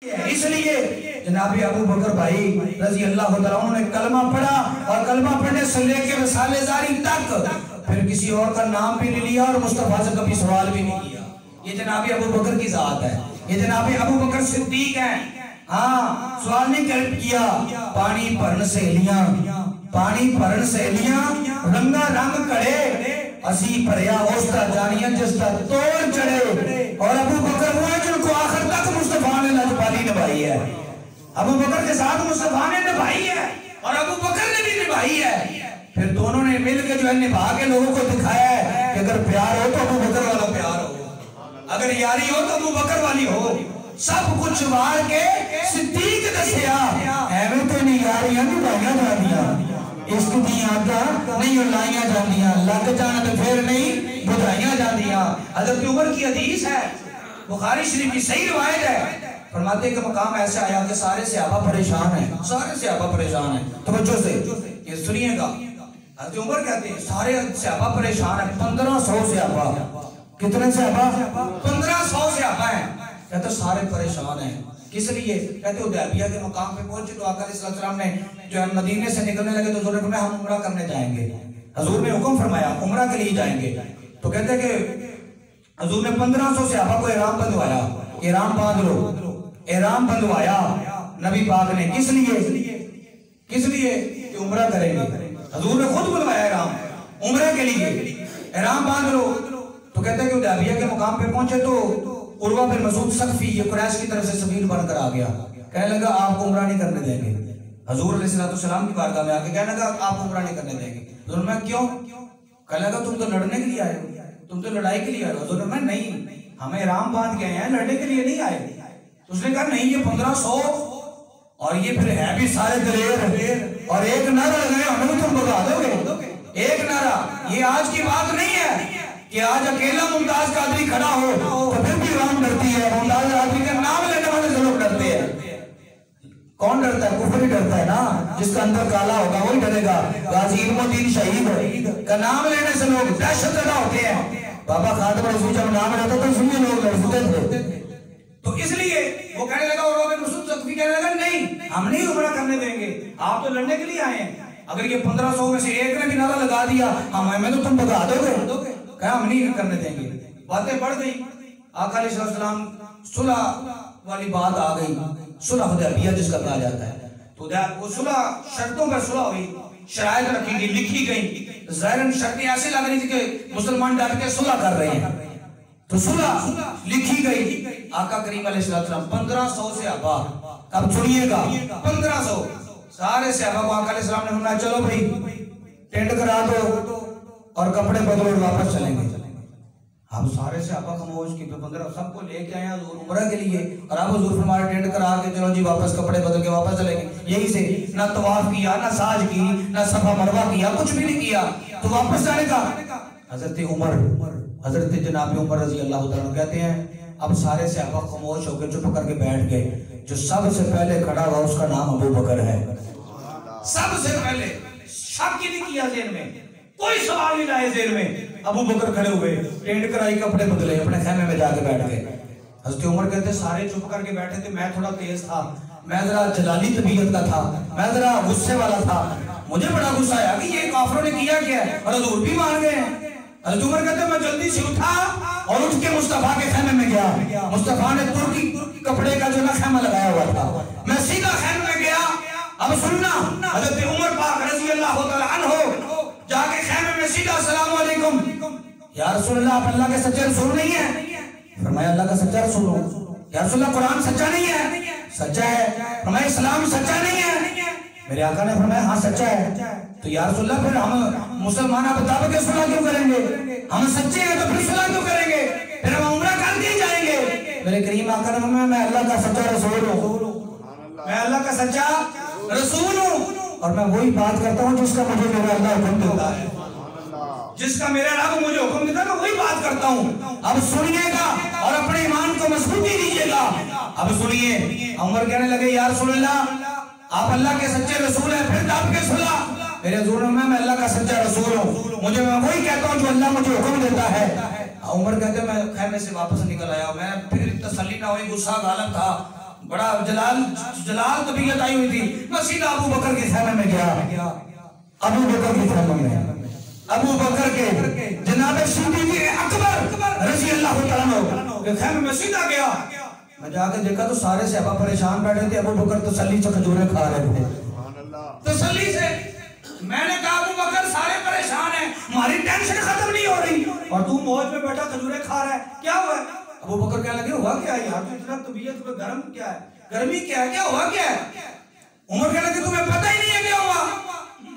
اس لیے جناب ابو بکر بھائی رضی اللہ تعالیٰ عنہ نے کلمہ پڑھا اور کلمہ پڑھنے سے لے کے وصال زاری تک پھر کسی اور کا نام بھی نہیں لیا اور مصطفیٰ سے کبھی سوال بھی نہیں کیا. یہ جناب ابو بکر کی ذات ہے, یہ جناب ابو بکر صدیق ہیں. ہاں سوال نہیں کیا. پانی پرن سہیلیاں, پانی پرن سہیلیاں رنگا رنگ کڑے اسی پریا اوستا جانیاں جستا توڑ چڑھے. اور ابو بکر وہ ہے جن کو آخر تک مصطفیٰ نے لجپالی نبھائی ہے. ابو بکر کے ساتھ مصطفیٰ نے نبھائی ہے اور ابو بکر نے بھی نبھائی ہے. پھر دونوں نے مل کے جو ہے نبھا کے لوگوں کو دکھایا ہے کہ اگر پیار ہو تو ابو بکر والا پیار ہو, اگر یاری ہو تو ابو بکر والی ہو. سب کچھ وار کے صدیق دسیا ایویں تو نہیں یاریاں نبھائیاں جاندیاں, عشق دی آگاں نہیں لائیاں جاندیاں, لگ جانا تو پھر نہیں بدھائیاں جاندیاں. حضرت عمر کی حدیث ہے, بخاری شریف کی صحیح روایت ہے, فرماتے ہیں کہ مقام ایسا آیا کہ سارے صحابہ پریشان ہیں, سارے صحابہ پریشان ہیں. توجہ سے یہ سنیے گا, حضرت عمر کہتے ہیں سارے صحابہ پریشان ہیں. 1500 صحابہ, کتنے صحابہ؟ 1500 صحابہ ہیں. کہتے ہیں سارے پریشان ہیں. کس لیے؟ کہتے ہیں حدیبیہ کے مقام پہ پہنچے تو آقا علیہ السلام نے جو ہے مدینے سے نکلنے لگے تو حضور نے فرمایا ہم عمرہ کرنے جائیں گے. حضور نے حکم فرمایا عمرہ کے لیے جائیں گے. تو کہتے ہیں کہ حضور نے 1500 صحابہ کو احرام بندھوایا, احرام باندھ لو, احرام بندھوایا نبی پاک نے. کس لیے؟ کس لیے کہ عمرہ کریں گے. حضور نے خود بنوایا احرام عمرہ کے لیے, احرام باندھ لو. تو کہتے ہیں کہ حدیبیہ کے مقام پہ پہنچے تو عروہ بن مسعود ثقفی یہ قریش کی طرف سے سفیر بن کر آ گیا. کہنے لگا آپ کو عمرہ نہیں کرنے دیں گے. حضور علیہ السلام کی بارگاہ میں آ کے کہنے لگا آپ کو عمرہ نہیں کرنے دیں گے. حضور نے کیوں؟ کہنے لگا تم تو لڑنے کے لیے آئے ہو, تم تو لڑائی کے لیے آئے ہو. حضور نے نہیں, ہمیں احرام باندھ کے ہیں, لڑنے کے لیے نہیں آئے. اس نے کہا نہیں یہ 1500 اور یہ پھر ہے بھی سارے دلیر اور ایک نعرہ لگائے ہمیں بھی تم بتا دو گے. ایک نعرہ, یہ آج کی بات نہیں ہے کہ آج اکیلا ممتاز قادری کھڑا ہو تو پھر بھی عوام ڈرتی ہے. ممتاز قادری کا نام لینے والے ضرور ڈرتے ہیں. کون ڈرتا ہے؟ کفر ہی ڈرتا ہے نا. جس کا اندر کالا ہوگا وہی ڈرے گا. غازی علم الدین شہید کا نام لینے سے لوگ دہشت زدہ ہوتے ہیں. بابا خادم رسول جب نام لیتا تو سنیے لوگ ڈرتے تھے. تو اس لیے وہ کہنے لگا اور روبن رسول ثقفی کہنے لگا نہیں ہم نہیں عمرہ کرنے دیں گے, آپ تو لڑنے کے لیے آئے ہیں. اگر یہ 1500 میں سے ایک نے بھی نعرہ لگا دیا ہمیں تو تم بگا دو گے. کہا ہم نہیں کرنے دیں گے. باتیں بڑھ گئی. آقا علیہ السلام صلح والی بات آ گئی, صلح حدیبیہ جس کا کہا جاتا ہے. تو وہ صلح شرطوں پر صلح ہوئی, شرائط رکھی گئی, لکھی گئی. ظاہراً شرطیں ایسے لگ رہی تھی کہ مسلمان ڈٹ کے صلح کر رہے ہیں. تو صلح لکھی گئی. آقا کریم علیہ السلام 1500 صحابہ, اب سنیے گا 1500 سارے صحابہ کو آقا علیہ السلام نے فرمایا چلو بھائی ٹینٹ کرا دو اور کپڑے بدلو اور واپس چلیں گے. اب سارے صحابہ خاموش کی 15 سب کو لے کے آئے حضور عمرہ کے لیے اور اب حضور فرمایا ٹینٹ کرا کے چلو جی واپس کپڑے بدل کے واپس چلیں گے. یہی سے نہ طواف کیا, نہ ساج کی, نہ صفا مروہ کیا, کچھ بھی نہیں کیا. تو واپس جانے کا حضرت عمر, حضرت جناب عمر رضی اللہ تعالیٰ کہتے ہیں اب سارے صحابہ خاموش ہو کے چپ کر کے بیٹھ گئے. جو سب سے پہلے کھڑا ہوا اس کا نام ابو بکر ہے. سب سے پہلے شک ہی نہیں کیا ذہن میں, کوئی سوال نہیں لائے ذہن میں. ابو بکر کھڑے ہوئے, ٹینٹ کرائی, کپڑے بدلے, اپنے خیمے میں جا کے بیٹھ گئے. حضرت عمر کہتے سارے چپ کر کے بیٹھے تھے. میں تھوڑا تیز تھا, میں ذرا جلالی طبیعت کا تھا, میں ذرا غصے والا تھا. مجھے بڑا غصہ آیا کہ یہ کافروں نے کیا کیا ہے اور حضور بھی مان گئے ہیں. حضرت عمر کہتے میں جلدی سے اٹھا اور اٹھ کے مصطفیٰ کے خیمے میں گیا. مصطفیٰ نے ترکی کپڑے کا جو نا خیمہ لگایا ہوا تھا, میں سیدھا خیمے میں گیا. اب سننا, حضرت عمر پاک رضی اللہ تعالیٰ عنہ جا کے خیمے میں سیدھا السلام علیکم, یا رسول اللہ آپ اللہ کے سچے رسول نہیں ہیں؟ فرمایا اللہ کا سچا رسول ہوں. یا رسول اللہ قرآن سچا نہیں ہے؟ سچا ہے. فرمایا اسلام سچا نہیں ہے؟ میرے آقا نے فرمایا ہاں سچا ہے. تو یا رسول اللہ پھر ہم مسلمان بتا کے صلح کیوں کریں گے؟ ہم سچے ہیں تو پھر صلح کیوں کریں گے؟ پھر ہم عمرہ کر کے جائیں گے. میرے کریم آقا نے فرمایا میں اللہ کا سچا رسول ہوں, میں اللہ کا سچا رسول ہوں اور میں وہی بات کرتا ہوں جس کا مجھے میرا اللہ حکم دیتا ہے. جس کا میرا رب مجھے حکم دیتا ہے میں وہی بات کرتا ہوں. اب سنیے گا اور اپنے ایمان کو مضبوطی دیجیے گا. اب سنیے, عمر کہنے لگے یا رسول اللہ آپ اللہ کے سچے رسول ہیں, پھر دب کے صلح. میرے حضور میں اللہ کا سچا رسول ہوں, مجھے میں وہی کہتا ہوں جو اللہ مجھے حکم دیتا ہے. عمر کہتے میں خیمے سے واپس نکل آیا, میں پھر تسلی نہ ہوئی, غصہ غالب تھا. بڑا جلال طبیعت آئی ہوئی تھی. میں سیدھا ابو بکر کے خیمے میں گیا. ابو بکر کے خیمے میں ابو بکر کے جناب صدیق اکبر رضی اللہ تعالیٰ عنہ کے خیمے میں سیدھا گیا. میں جا کے دیکھا تو سارے صحابہ پریشان بیٹھے تھے. ابو بکر تسلی سے کھجوریں کھا رہے تھے تسلی سے. میں نے کہا ابو بکر سارے پریشان ہیں, ہماری ٹینشن ختم نہیں ہو رہی اور تو موج میں بیٹھا کھجوریں کھا رہا ہے, کیا ہوا ہے؟ ابو بکر کہنے لگے ہوا کیا ہے یار, تو اتنا طبیعت میں گرم کیا ہے, گرمی کیا ہے, کیا ہوا کیا ہے؟ عمر کہنے لگے تمہیں پتہ ہی نہیں ہے کیا ہوا.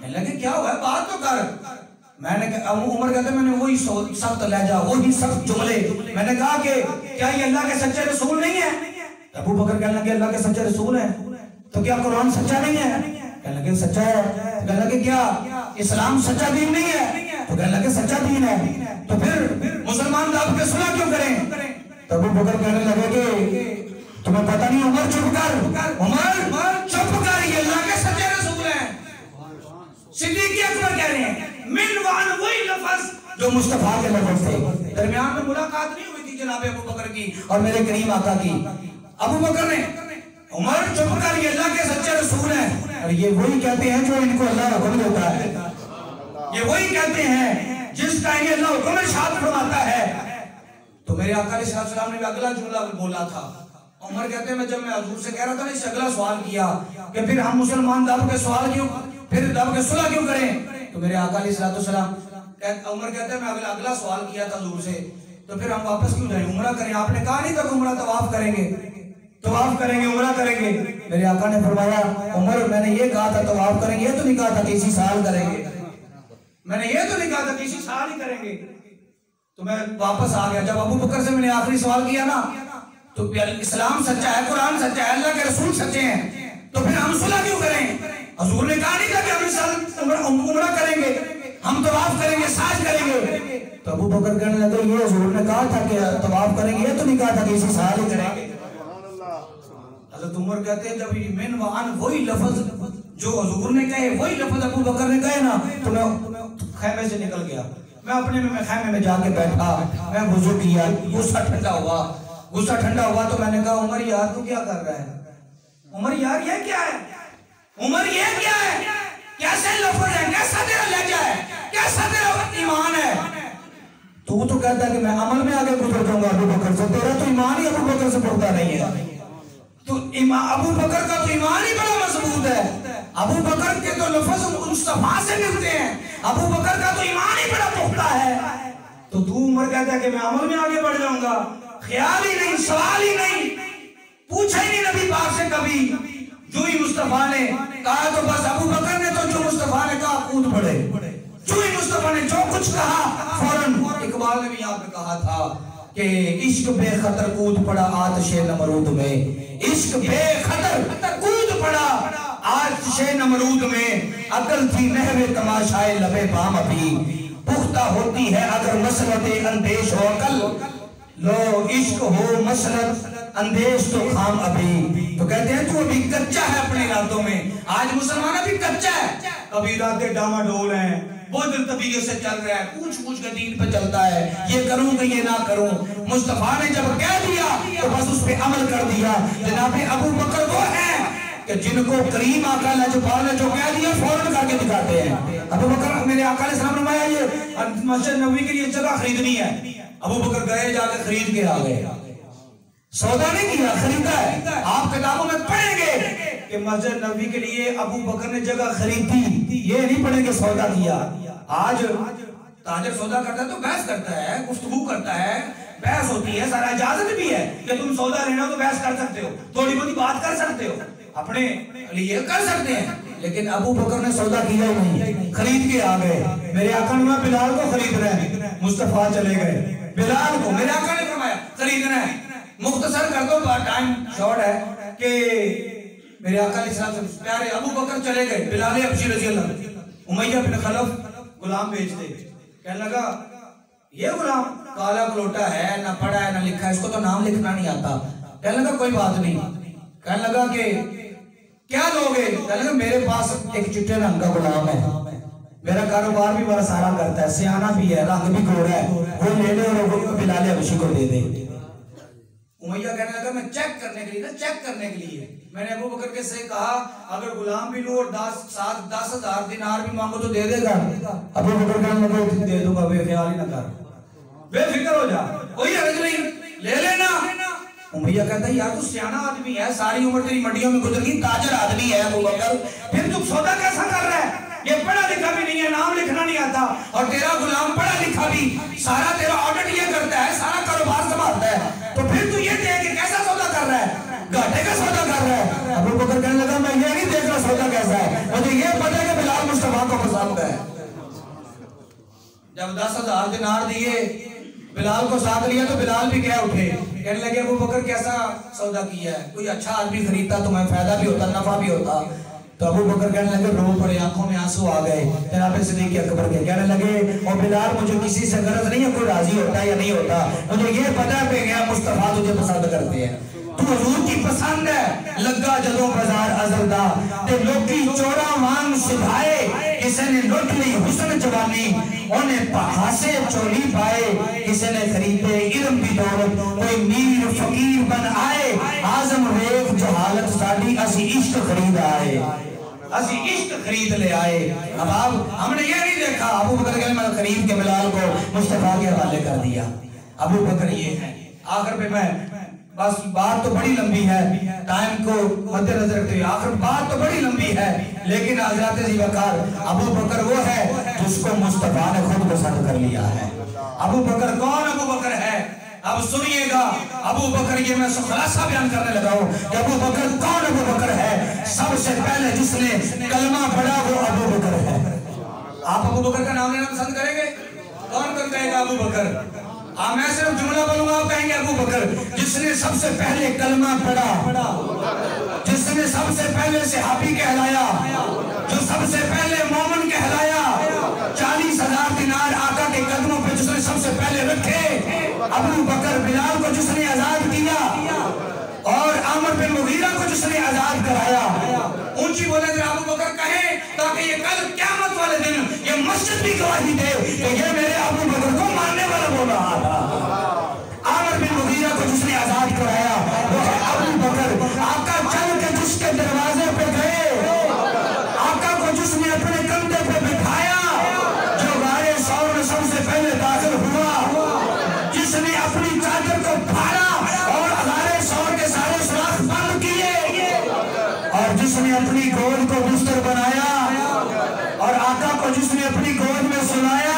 کہنے لگے کیا ہوا ہے, بات تو کر. میں نے کہا عمر کہتے میں نے وہی سخت لہجہ, وہی سخت جملے. میں نے کہا کہ کیا یہ اللہ کے سچے رسول نہیں ہے؟ ابو بکر کہنے لگے اللہ کے سچے رسول ہیں, تو کیا قرآن سچا نہیں ہے؟ کہنے لگے سچا ہے. کہنے لگے کیا اسلام سچا دین نہیں ہے؟ تو کہنے لگے سچا دین ہے. تو پھر مسلمان دعوت پہ صلح کیوں کریں؟ تو ابو بکر کہنے لگے کہ تمہیں پتہ نہیں. عمر چپ کر, عمر چپ کر, یہ اللہ کے سچے رسول ہیں. صدیق اکبر کہہ رہے ہیں من وعن, وہی لفظ جو مصطفیٰ کے لفظ تھے. درمیان میں ملاقات نہیں ہوئی تھی جناب ابو بکر کی اور میرے کریم آقا کی. ابو بکر نے عمر چپ کر, یہ اللہ کے سچے رسول ہیں. اور یہ وہی کہتے ہیں جو ان کو اللہ حکم دیتا ہے, یہ وہی کہتے ہیں جس کا انہیں اللہ حکم ارشاد فرماتا ہے. تو میرے آقا علیہ السلام نے بھی اگلا جملہ بولا تھا. عمر کہتے ہیں جب میں حضور سے کہہ رہا تھا نا, اس سے اگلا سوال کیا کہ پھر ہم مسلمان دعوت کے سوال کیوں, پھر دعوت کے صلح کیوں کریں؟ تو میرے آقا علیہ السلام عمر کہتے ہیں میں اگلا سوال کیا تھا حضور سے, تو پھر ہم واپس کیوں جائیں, عمرہ کریں؟ آپ نے کہا نہیں تھا کہ عمرہ طواف کریں گے, طواف کریں گے, عمرہ کریں گے. میرے آقا نے فرمایا عمر میں نے یہ کہا تھا طواف کریں گے, یہ تو نہیں کہا تھا کہ اسی سال کریں گے, میں نے یہ تو نہیں کہا تھا کہ اسی سال ہی کریں گے. تو میں واپس آ گیا. جب ابو بکر سے میں نے آخری سوال کیا نا, تو اسلام سچا ہے, قرآن سچا ہے, اللہ کے رسول سچے ہیں, تو پھر ہم صلح کیوں کریں؟ حضور نے کہا نہیں تھا کہ ہم اس سال عمرہ کریں گے, ہم طواف کریں گے, ساج کریں گے. تو ابو بکر کہنے لگے یہ حضور نے کہا تھا کہ طواف کریں گے, یہ تو نہیں کہا تھا کہ اسی سال ہی کریں گے. حضرت عمر کہتے ہیں جب یہ من وعن, وہی لفظ جو حضور نے کہے, وہی لفظ ابو بکر نے کہے نا, تو میں خیمے سے نکل گیا. میں اپنے میں خیمے میں جا کے بیٹھا, میں وضو کیا, غصہ ٹھنڈا ہوا. تو میں نے کہا عمر یار تو کیا کر رہا ہے, عمر یار یہ کیا ہے, عمر یہ کیا ہے, کیسے لفظ ہے, کیسا تیرا لہجہ ہے, کیسا تیرا ایمان ہے. تو کہتا ہے کہ میں عمل میں آگے گزر جاؤں گا ابو بکر سے, تیرا تو ایمان ہی ابو بکر سے بڑھتا نہیں ہے. تو ابو بکر کا تو ایمان ہی بڑا مضبوط ہے, ابو بکر کے تو لفظ مصطفیٰ سے ملتے ہیں, ابو بکر کا تو ایمان ہی بڑا پختہ ہے. تو عمر کہتا ہے کہ میں عمل میں آگے بڑھ جاؤں گا, خیال ہی نہیں, سوال ہی نہیں, پوچھا ہی نہیں نبی پاک سے کبھی. جو ہی مصطفیٰ نے کہا تو بس ابو بکر نے تو جو مصطفیٰ نے کہا کود پڑے, جو ہی مصطفیٰ نے جو کچھ کہا فوراً. اقبال نے بھی یہاں پہ کہا تھا کہ عشق بے خطر کود پڑا آتش نمرود میں, عشق بے خطر کود پڑا آتش نمرود میں. عقل تھی محو تماشائے لبے بام ابھی, پختہ ہوتی ہے اگر مسلط اندیش ہو عقل, لو عشق ہو مسلط اندیش تو خام ابھی. تو کہتے ہیں تو ابھی کچا ہے اپنے ارادوں میں, آج مسلمان ابھی کچا ہے, ابھی ارادے ڈاما ڈول ہیں, بودل طبیعت سے چل رہا ہے, پوچھ کے دین پہ چلتا ہے, یہ کروں کہ یہ نہ کروں. مصطفیٰ نے جب کہہ دیا تو بس اس پہ عمل کر دیا. جناب ابو بکر وہ ہیں کہ جن کو کریم آقا لاجواب نے جو کہہ دیا فوراً کر کے دکھاتے ہیں. ابو بکر میرے آقا علیہ السلام نے فرمایا یہ مسجد نبوی کے لیے جگہ خریدنی ہے, ابو بکر گئے, جا کے خرید کے آ گئے, سودا نہیں کیا, خریدا ہے. آپ کتابوں میں پڑھیں گے کہ مسجد نبوی کے لیے ابو بکر نے جگہ خریدی, یہ نہیں پڑھیں گے سودا کیا. آج تاجر سودا کرتا ہے تو بحث کرتا ہے, گفتگو کرتا ہے, بحث ہوتی ہے, سارا اجازت بھی ہے کہ تم سودا لینا تو بحث کر سکتے ہو, تھوڑی بہت بات کر سکتے ہو, اپنے لیے کر سکتے ہیں. لیکن ابو بکر نے سودا کیا ہی نہیں, خرید کے آ گئے. میرے آقا نے بلال کو خرید رہے ہیں, مصطفیٰ چلے گئے, بلال کو میرے آقا نے فرمایا خریدنا ہے. مختصر کر دو, ٹائم شارٹ ہے, کہ میرے آقا علیہ السلام سے پیارے ابو بکر چلے گئے, بلال حبشی رضی اللہ عنہ, امیہ بن خلف غلام بیچ دے. کہنے لگا یہ غلام کالا کلوٹا ہے, نہ پڑھا ہے نہ لکھا ہے, اس کو تو نام لکھنا نہیں آتا. کہنے لگا کوئی بات نہیں. کہنے لگا کہ کیا لوگے؟ کہنے لگا میرے پاس ایک چٹے رنگ کا غلام ہے, میرا کاروبار بھی بڑا سارا کرتا ہے, سیانہ بھی ہے, رنگ بھی گورا ہے, وہ لے لے اور وہ بلال حبشی کو دے دے. امیہ کہنے لگا میں چیک کرنے کے لیے میں نے ابو بکر کے سے کہا اگر غلام بھی لوں اور 10,000 دینار بھی مانگو تو دے دے گا؟ ابو بکر کہنے لگا دے دوں گا، بے خیال ہی نہ کر، بے فکر ہو جا، کوئی حرج نہیں، لے لینا۔ امیہ کہتا ہے یار تو سیانا آدمی ہے، ساری عمر تیری منڈیوں میں گزر گئی، تاجر آدمی ہے ابو بکر، پھر تو سودا کیسا کر رہا ہے؟ یہ پڑھا لکھا بھی نہیں ہے، نام لکھنا نہیں آتا، اور تیرا غلام پڑھا لکھا بھی، سارا تیرا آڈٹ یہ کرتا ہے، سارا کاروبار سنبھالتا ہے، تو پھر تو یہ دیکھ کہ کیسا سودا کر رہا ہے، گھاٹے کا سودا کر رہا ہے۔ ابو بکر کہنے لگا میں یہ نہیں دیکھ رہا سودا کیسا ہے، مجھے یہ پتہ ہے کہ بلال مصطفیٰ کو پسند ہے۔ جب 10,000 دینار دیے، بلال کو ساتھ لیا تو بلال بھی کہہ اٹھے، کہنے لگے ابو بکر کیسا سودا کیا ہے، کوئی اچھا آدمی خریدتا تمہیں فائدہ بھی ہوتا، نفع بھی ہوتا۔ تو ابو بکر کہنے لگے رو پڑے، آنکھوں میں آنسو آ گئے، جناب صدیق اکبر کے کہنے لگے اور بلال مجھے کسی سے غرض نہیں ہے کوئی راضی ہوتا یا نہیں ہوتا، مجھے یہ پتہ ہے کہ مصطفیٰ تجھے پسند کرتے ہیں، تو حضور کی پسند ہے۔ لگا جدوں بازار ازلدا تے لوکی چوڑا وانگ سبھائے، کسی نے لٹ لی حسن جوانی انہیں پہاسے چولی پائے، کسی نے خریدے علم کی دولت کوئی میر فقیر بن آئے، آزم ویک جہالت ساڑی اسی عشق خرید آئے، اسی عشق خرید لے آئے۔ اب ہم نے یہ نہیں دیکھا، ابو بکر کے میں خرید کے بلال کو مصطفیٰ کے حوالے کر دیا۔ ابو بکر یہ ہے۔ آخر پہ میں بس بات تو بڑی لمبی ہے، ٹائم کو مد نظر رکھتے ہوئے آخر بات تو بڑی لمبی ہے، لیکن حضرات ذی وقار ابو بکر وہ ہے جس کو مصطفیٰ نے خود پسند کر لیا ہے۔ ابو بکر کون ابو بکر ہے؟ اب سنیے گا ابو بکر، یہ میں خلاصہ بیان کرنے لگا ہوں کہ ابو بکر کون ابو بکر ہے۔ سب سے پہلے جس نے کلمہ پڑھا وہ ابو بکر ہے۔ آپ ابو بکر کا نام لینا پسند کریں گے؟ کون کہے گا ابو بکر؟ میں صرف جملہ بولوں گا، آپ کہیں گے ابو بکر، جس نے سب سے پہلے کلمہ پڑھا، جس نے سب سے پہلے صحابی کہلایا، جو سب سے پہلے مومن کہلایا، 40,000 دینار آقا کے قدموں پہ جس نے سب سے پہلے رکھے، ابو بکر۔ بلال کو جس نے آزاد کیا اور عامر بن مغیرہ کو جس نے آزاد کرایا۔ اونچی بولے تھے ابو بکر کہیں تاکہ یہ کل قیامت والے دن یہ مسجد بھی گواہی دے کہ یہ میرے ابو بکر کو ماننے والا بول رہا تھا۔ عامر بن مغیرہ کو جس نے آزاد کرایا وہ ہے ابو بکر۔ آقا چل کے جس کے دروازے پہ گئے، آقا کو جس نے اپنے کندھے پہ بٹھایا، جو غارِ ثور میں سب سے پہلے داخل ہوا، جس نے اپنی چادر کو پھاڑا اور غارِ ثور کے سارے سوراخ بند کیے، اور جس نے اپنی گود کو بستر بنایا، اور آقا کو جس نے اپنی گود میں سلایا،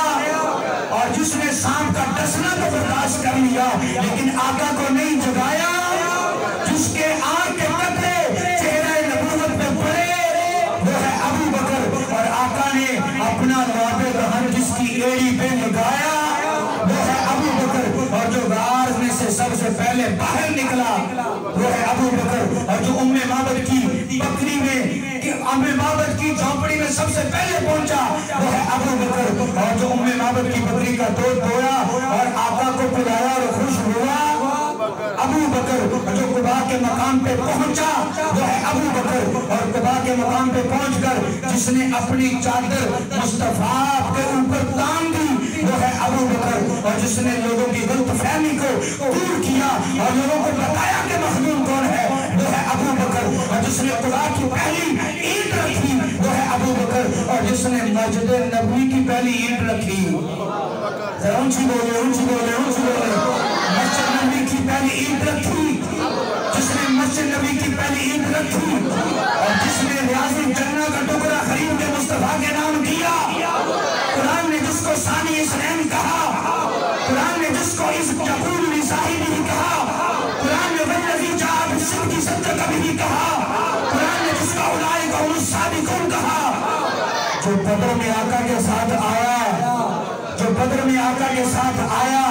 اور جس نے سانپ کا ڈسنا تو برداشت کر لیا لیکن آقا کو نہیں جگایا، جس کے آنکھ کے قطرے چہرہ نبوت پہ پڑے وہ ہے ابو بکر۔ اور آقا نے اپنا لعاب دہن جس کی ایڑی پہ لگایا وہ ہے ابو بکر۔ اور جو غار میں سے سب سے پہلے باہر نکلا وہ ہے ابو بکر۔ اور جو ام معبد کی بکری میں ام معبد کی جھونپڑی میں سب سے پہلے پہنچا وہ ہے ابو بکر۔ اور جو ام معبد کی بکری کا دودھ دویا اور آقا کو پلایا اور خوش ہوا ابو بکر۔ جو قباء کے مقام پہ پہنچا وہ ہے ابو بکر۔ اور قباء کے مقام پہ پہنچ کر جس نے اپنی چادر مصطفیٰ کے اوپر تان دی وہ ہے ابو بکر۔ اور جس نے لوگوں کی غلط فہمی کو دور کیا اور لوگوں کو بتایا کہ مخدوم کون ہے وہ ہے ابو بکر۔ اور جس نے قباء کی پہلی اینٹ رکھی وہ ہے ابو بکر۔ اور جس نے مسجد نبوی کی پہلی اینٹ رکھی، ذرا اونچی بولے اونچی بولے اونچی بولے، مسجد نبوی کی پہلی اینٹ رکھی، جس نے مسجد نبی کی پہلی اینٹ رکھی، اور جس نے ریاض الجنہ کا ٹکڑا خرید کے مصطفیٰ کے نام کیا۔ قرآن نے جس کو ثانی اسنین کہا، قرآن نے جس کو اس یقول لصاحبہ کہا، قرآن نے والذی جاء بالصدق صدق بھی کہا، قرآن نے جس کا اولئک هم الصادقون کہا۔ جو بدر میں آقا کے ساتھ آیا، جو بدر میں آقا کے ساتھ آیا،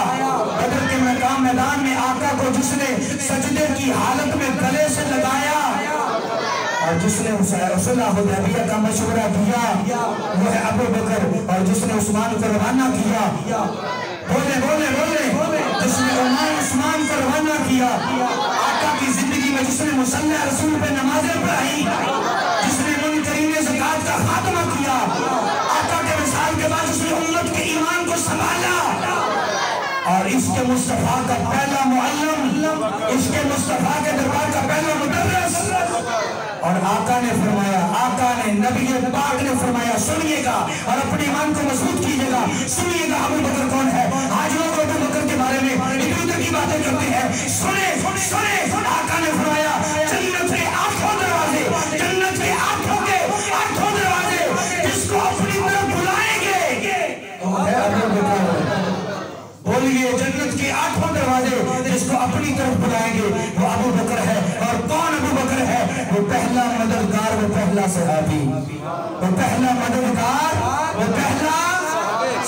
بدر کے میدان میں آقا کو جس نے سجدے کی حالت میں گلے سے لگایا، اور جس نے صلح حدیبیہ کا مشورہ دیا وہ ہے ابو بکر۔ اور جس نے عثمان کو روانہ کیا، بولے بولے بولے، جس نے عثمان کو روانہ کیا، آقا کی زندگی میں جس نے مصلی رسول پہ نمازیں پڑھائی، جس نے منکرین زکوٰۃ کا خاتمہ کیا، آقا کے وصال کے بعد جس نے امت کے ایمان کو سنبھالا، اور اس کے مصطفیٰ کا پہلا معلم، اس کے مصطفیٰ کے دربار کا پہلا مدرس۔ اور آقا نے فرمایا، آقا نے، نبی پاک نے فرمایا، سنیے گا اور اپنے ایمان کو مضبوط کیجئے گا، سنیے گا ابو بکر کون ہے۔ آج لوگ ابو بکر کے بارے میں ادھر کی باتیں کرتے ہیں، سنیں آقا نے فرمایا جنت کے 8 دروازے، جنت کے 8 دروازے جس کو اپنی طرف بلائیں گے وہ ہے ابو بکر۔ بولیے جنت کے 8 دروازے جس کو اپنی طرف بلائیں گے وہ ابو بکر ہے۔ اور کون ابو بکر ہے؟ وہ پہلا مددگار، وہ پہلا صحابی، وہ پہلا مددگار، وہ پہلا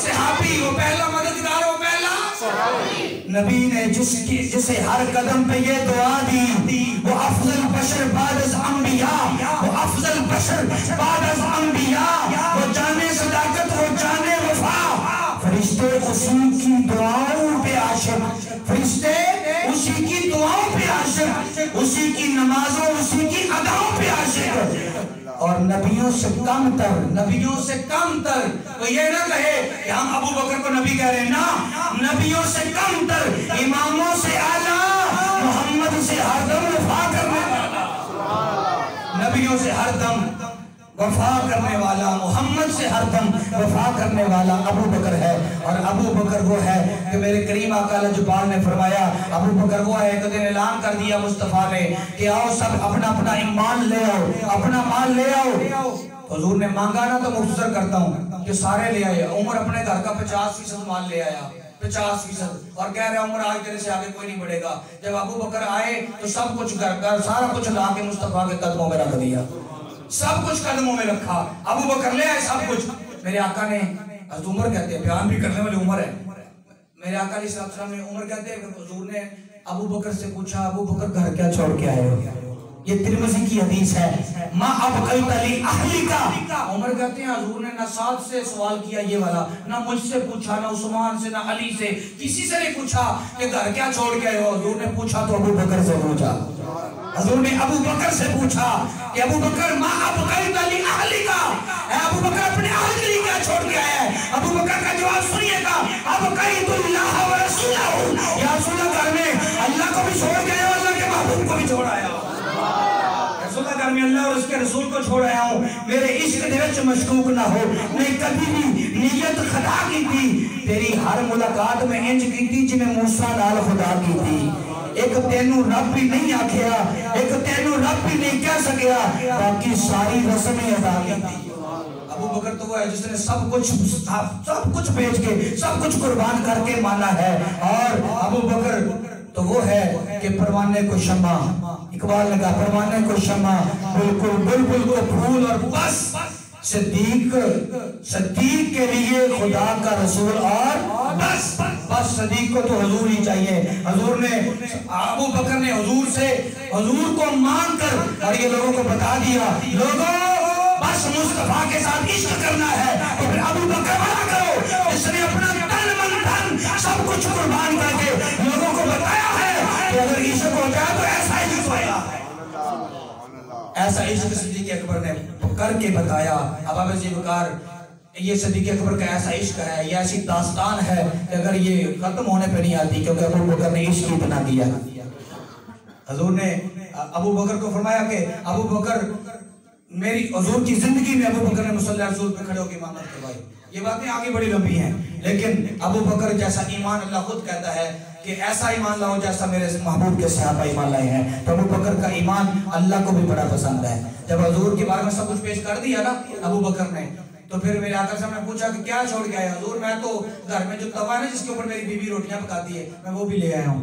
صحابی، وہ پہلا مددگار، وہ پہلا صحابی۔ نبی نے جسے ہر قدم پہ یہ دعا دی، وہ افضل بشر بعد از انبیاء، وہ افضل بشر بعد از انبیاء، وہ جانے صداقت، وہ جانے وفا۔ فرشتے اسی کی دعاؤں پہ عاشق، فرشتے اسی کی دعاؤں پہ عاشق، اسی کی نمازوں، اسی کی اداؤں پہ عاشق۔ اور نبیوں سے کم تر، نبیوں سے کم تر، تو یہ نہ کہے کہ ہم ابو بکر کو نبی کہہ رہے ہیں، نا، نبیوں سے کم تر، اماموں سے اعلیٰ، محمد سے ہر دم وفا کرنے والا، نبیوں سے ہر دم وفا کرنے والا، محمد سے ہر دم وفا کرنے والا ابو بکر ہے۔ اور ابو بکر وہ ہے کہ میرے کریم آقا لجپال نے فرمایا، ابو بکر وہ ہے کہ دن اعلان کر دیا مصطفیٰ نے کہ آؤ سب اپنا اپنا ایمان لے آؤ، اپنا مال لے آؤ۔ حضور نے مانگا نا، تو مختصر کرتا ہوں کہ سارے لے آئے۔ عمر اپنے گھر کا 50% مال لے آیا، 50%، اور کہہ رہے عمر آج تیرے سے آگے کوئی نہیں بڑھے گا۔ جب ابو بکر آئے تو سب کچھ گھر سارا کچھ لا کے مصطفیٰ کے قدموں میں رکھ دیا، سب کچھ قدموں میں رکھا۔ ابو بکر لے آئے سب کچھ۔ میرے آقا نے، حضرت عمر کہتے ہیں، بیان بھی کرنے والے عمر ہے، میرے آقا علیہ السلام نے، عمر کہتے ہیں کہ حضور نے ابو بکر سے پوچھا، ابو بکر گھر کیا چھوڑ کے آئے ہو؟ یہ ترمذی کی حدیث ہے، ما ابقیت لی اہلک۔ عمر کہتے ہیں حضور نے نہ سعد سے سوال کیا یہ والا، نہ مجھ سے پوچھا، نہ عثمان سے، نہ علی سے، کسی سے نہیں پوچھا کہ گھر کیا چھوڑ کے آئے ہو۔ حضور نے پوچھا تو ابو بکر سے پوچھا، حضور نے ابو بکر سے پوچھا کہ ابو بکر ما ابقیت لی اہلک، اے ابو بکر اپنے اہل کے لیے کیا چھوڑ کے آیا ہے؟ ابو بکر کا جواب سنیے گا، ابقیت اللہ و رسولہ، یا رسول اللہ گھر میں اللہ کو بھی چھوڑ کے آیا، اللہ کے محبوب کو بھی چھوڑ آیا، رسول اللہ گھر میں اللہ اور اس کے رسول کو چھوڑ آیا ہوں۔ میرے عشق دے وچ مشکوک نہ ہو، میں کبھی بھی نیت خدا کی تھی، تیری ہر ملاقات میں انج کی تھی جنہیں موسیٰ نال خدا کی تھی۔ ایک تینوں رب بھی نہیں آکھیا، ایک تینوں رب بھی نہیں کہہ سکیا، باقی ساری رسمیں ادا کی تھی۔ ابو بکر تو وہ ہے جس نے سب کچھ بیچ کے، سب کچھ قربان کر کے مانا ہے۔ اور ابو بکر تو وہ ہے کہ پروانے کو شمع، اقبال نے کہا پروانے کو شمع، بالکل بلبل کو پھول، اور بس صدیق کے لیے خدا کا رسول، اور بس صدیق کو تو حضور ہی چاہیے۔ حضور نے، ابو بکر نے حضور کو مان کر اور یہ لوگوں کو بتا دیا، لوگوں بس مصطفیٰ کے ساتھ عشق کرنا ہے تو پھر ابو بکر بنا کرو، اس نے اپنا تن من دھن سب کچھ قربان کر کے لوگوں کو بتایا ہے کہ اگر عشق ہو جائے تو ایسا عشق ہویا ہے، ایسا عشق صدیق اکبر نے کر کے بتایا۔ اب اب ذیبکار یہ صدیق اکبر کا ایسا عشق ہے، یہ ایسی داستان ہے کہ اگر یہ ختم ہونے پہ نہیں آتی، کیونکہ ابو بکر نے عشق ہی بنا دیا۔ حضور نے ابو بکر کو فرمایا کہ ابو بکر، میری حضور کی زندگی میں ابو بکر نے مصلی رسول پہ کھڑے ہو کے امامت کروائی۔ یہ باتیں آگے بڑی لمبی ہیں، لیکن ابو بکر جیسا ایمان اللہ خود کہتا ہے کہ ایسا ایمان لاؤ جیسا میرے محبوب کے صحابہ ایمان لائے ہیں۔ تو ابو بکر کا ایمان اللہ کو بھی بڑا پسند ہے۔ جب حضور کے بارے میں سب کچھ پیش کر دیا نا ابو بکر نے، تو پھر میرے آقا صاحب نے پوچھا کہ کیا چھوڑ کے آئے؟ حضور میں تو گھر میں جو توا ہے جس کے اوپر میری بیوی روٹیاں پکاتی ہے، میں وہ بھی لے آیا ہوں،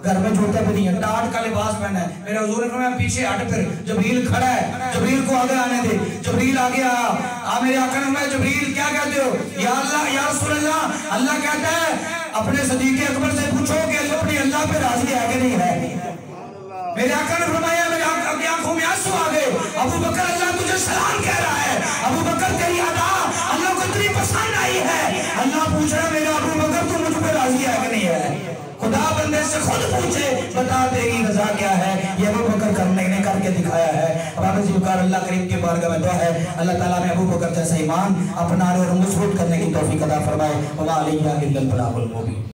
گھر میں جوتے بھی نہیں ہے، ٹاٹ کا لباس پہنا ہے۔ میرے حضور نے فرمایا پیچھے ہٹ، پھر جبریل کھڑا ہے، جبریل کو آگے آنے دے۔ جبریل آگے آیا، میرے آقا نے فرمایا جبریل کیا کہتے ہو؟ یا اللہ، یا رسول اللہ، اللہ کہتا ہے اپنے صدیق اکبر سے پوچھو کہ اپنی اللہ پہ راضی ہے کہ نہیں ہے۔ میرے آقا نے فرمایا میرے آنکھوں میں آنسو آ گئے، ابو بکر اللہ تجھے سلام کہہ رہا ہے، ابو بکر تیری ادا اللہ کو اتنی پسند آئی ہے، اللہ پوچھ رہا ہے میرا ابو بکر تو مجھ پہ راضی ہے کہ نہیں ہے؟ خدا بندے سے خود پوچھے بتا تیری رضا کیا ہے، یہ ابو بکر کرنے نے کر کے دکھایا ہے۔ اب ذیبکار اللہ کریم کے بارگاہ میں دعا ہے اللہ تعالیٰ میں ابو بکر جیسا ایمان اپنانے اور مضبوط کرنے کی توفیق عطا فرمائے۔ وما علیہ الا البلاغ المبین۔